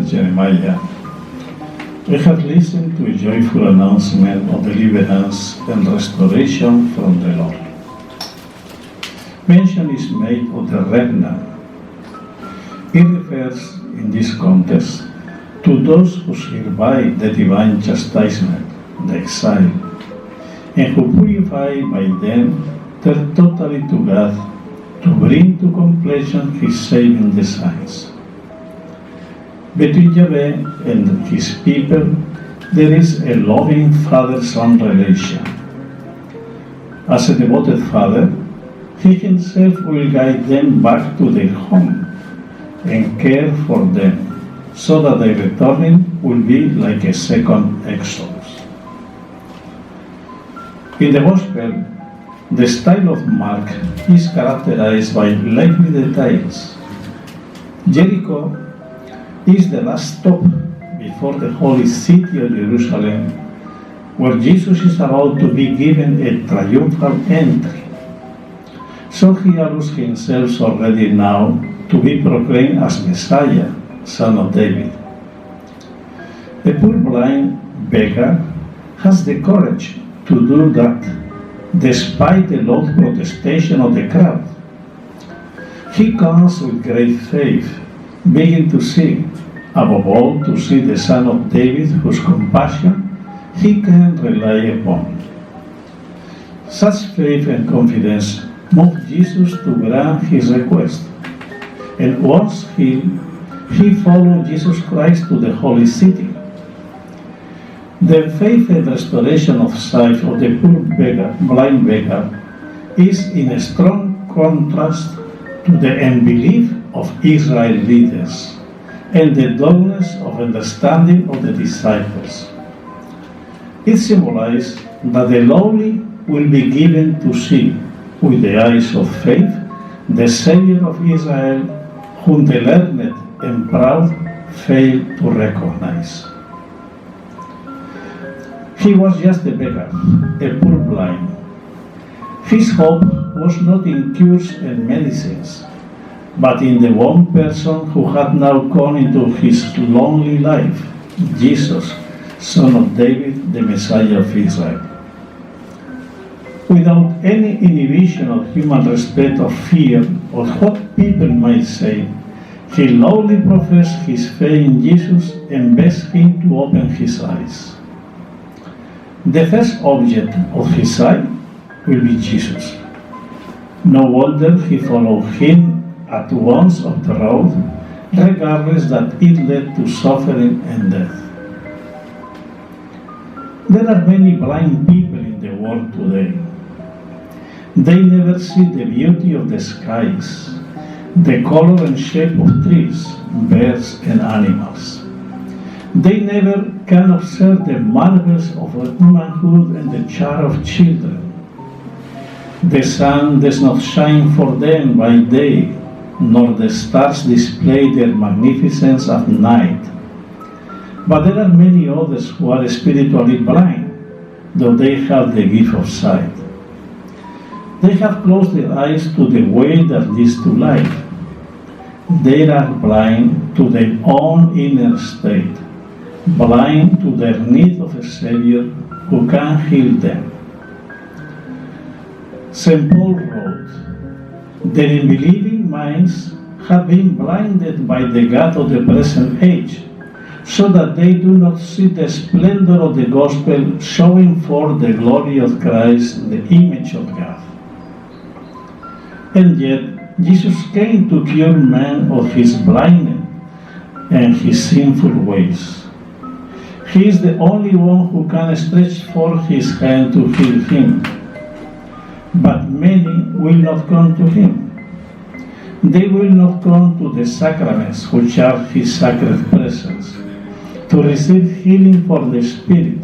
Jeremiah, we have listened to a joyful announcement of deliverance and restoration from the Lord. Mention is made of the remnant. It refers in this context to those who survive the divine chastisement, the exile, and who purify by them turn totally to God to bring to completion His saving designs. Between Yahweh and His people, there is a loving father-son relation. As a devoted father, He Himself will guide them back to their home and care for them, so that their returning will be like a second Exodus. In the Gospel, the style of Mark is characterized by lively details. Jericho is the last stop before the holy city of Jerusalem, where Jesus is about to be given a triumphal entry. So He allows Himself already now to be proclaimed as Messiah, Son of David. A poor blind beggar has the courage to do that, despite the loud protestation of the crowd. He comes with great faith, begging to see, above all, to see the Son of David, whose compassion he can rely upon. Such faith and confidence moved Jesus to grant his request, and once he followed Jesus Christ to the holy city. The faith and restoration of sight of the poor blind beggar is in a strong contrast to the unbelief of Israel leaders and the dullness of understanding of the disciples. It symbolizes that the lowly will be given to see with the eyes of faith the Savior of Israel, whom the learned and proud fail to recognize. He was just a beggar, a poor blind. His hope was not in cures and medicines, but in the one person who had now come into his lonely life, Jesus, Son of David, the Messiah of Israel. Without any inhibition of human respect or fear of what people might say, he loudly professed his faith in Jesus and begged him to open his eyes. The first object of his sight will be Jesus. No wonder he followed him at once up the road, regardless that it led to suffering and death. There are many blind people in the world today. They never see the beauty of the skies, the color and shape of trees, birds, and animals. They never can observe the marvels of womanhood and the charm of children. The sun does not shine for them by day, nor the stars display their magnificence at night. But there are many others who are spiritually blind, though they have the gift of sight. They have closed their eyes to the way that leads to life. They are blind to their own inner state, blind to their need of a Savior who can heal them. St. Paul wrote, "Their unbelieving minds have been blinded by the God of the present age, so that they do not see the splendor of the gospel showing forth the glory of Christ, the image of God." And yet, Jesus came to cure man of his blindness and his sinful ways. He is the only one who can stretch forth his hand to heal him. But many will not come to him. They will not come to the sacraments, which are his sacred presence, to receive healing for the spirit,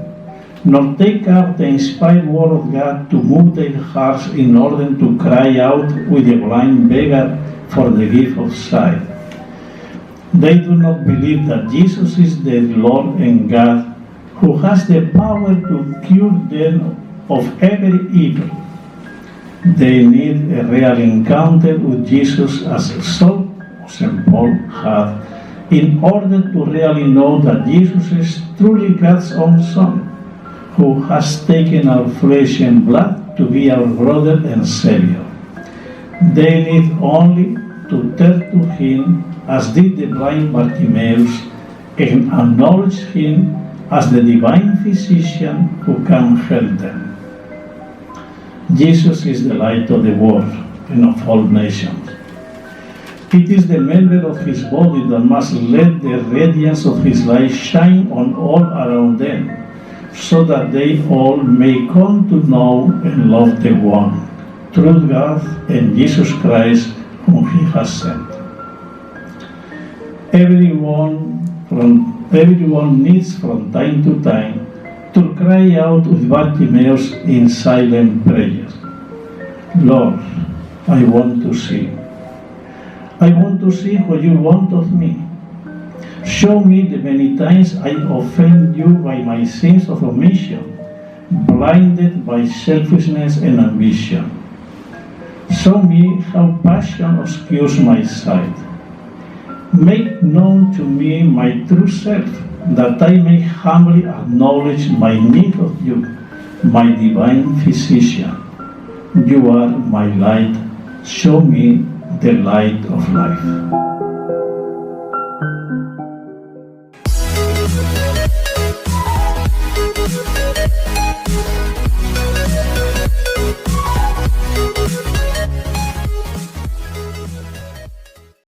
nor take up the inspired word of God to move their hearts in order to cry out with the blind beggar for the gift of sight. They do not believe that Jesus is the Lord and God, who has the power to cure them of every evil. They need a real encounter with Jesus, as St. Paul had, in order to really know that Jesus is truly God's own Son, who has taken our flesh and blood to be our brother and Savior. They need only to turn to Him, as did the blind Bartimaeus, and acknowledge Him as the divine physician who can help them. Jesus is the light of the world and of all nations. It is the member of His body that must let the radiance of His light shine on all around them, so that they all may come to know and love the one, true God and Jesus Christ, whom He has sent. Everyone needs from time to time to cry out with Bartimaeus in silent prayer, Lord, I want to see. I want to see what you want of me. Show me the many times I offend you by my sins of omission, blinded by selfishness and ambition. Show me how passion obscures my sight. Make known to me my true self, that I may humbly acknowledge my need of you, my divine physician. You are my light. Show me the light of life.